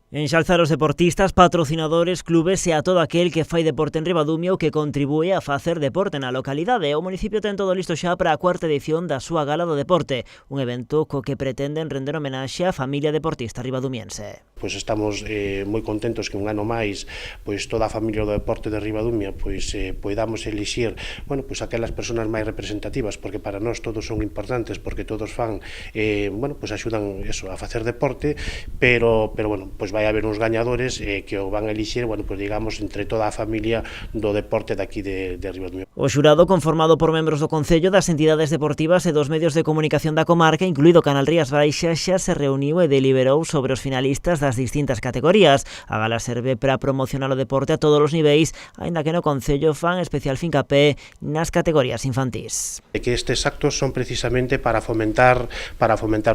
Enxalzar os deportistas, patrocinadores, clubes e a todo aquel que fai deporte en Ribadumia ou que contribúe a facer deporte na localidade. O municipio ten todo listo xa para a cuarta edición da súa Gala do Deporte, un evento co que pretenden render homenaxe á familia deportista ribadumiense. Pois estamos moi contentos que un ano máis pois toda a familia do deporte de Ribadumia pois poidamos elixir, pois aquelas persoas máis representativas, porque para nós todos son importantes, porque todos fan pois axudan eso a facer deporte, pero pois vai haber uns gañadores que o van a elixir, pois digamos entre toda a familia do deporte daqui de Ribadumia. O xurado, conformado por membros do Concello, das entidades deportivas e dos medios de comunicación da comarca, incluído Canal Rías Baixas, xa se reuniu e deliberou sobre os finalistas das distintas categorías. A gala serve para promocionar o deporte a todos os niveis, aínda que no Concello fan especial fincapé nas categorías infantís. Que estes actos son precisamente para fomentar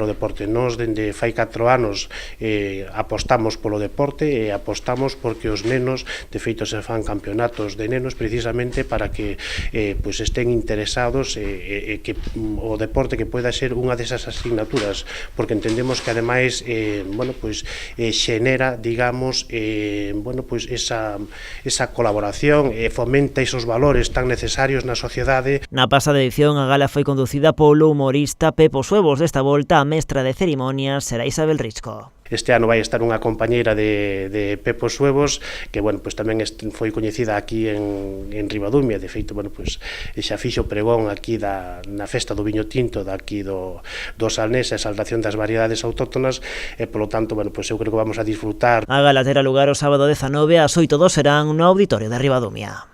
o deporte. Nós, dende fai 4 anos, apostamos polo deporte e apostamos porque os nenos, de feito se fan campeonatos de nenos precisamente para que pois estén interesados que o deporte que poida ser unha desas asignaturas, porque entendemos que ademais xenera, digamos, pois esa colaboración, fomenta esos valores tan necesarios na sociedade. Na pasada edición a gala foi conducida polo humorista Pepo Suevos. Desta volta a mestra de ceremonias será Isabel Risco. Este ano vai estar unha compañeira de Pepo Suevos, que pois tamén foi coñecida aquí en Ribadumia, de feito, xa fixo pregón aquí na festa do viño tinto daqui do Salnés, a exaltación das variedades autóctonas, e polo tanto, pois eu creo que vamos a disfrutar. A gala terá lugar o sábado 19 ás 8 do serán no Auditorio de Ribadumia.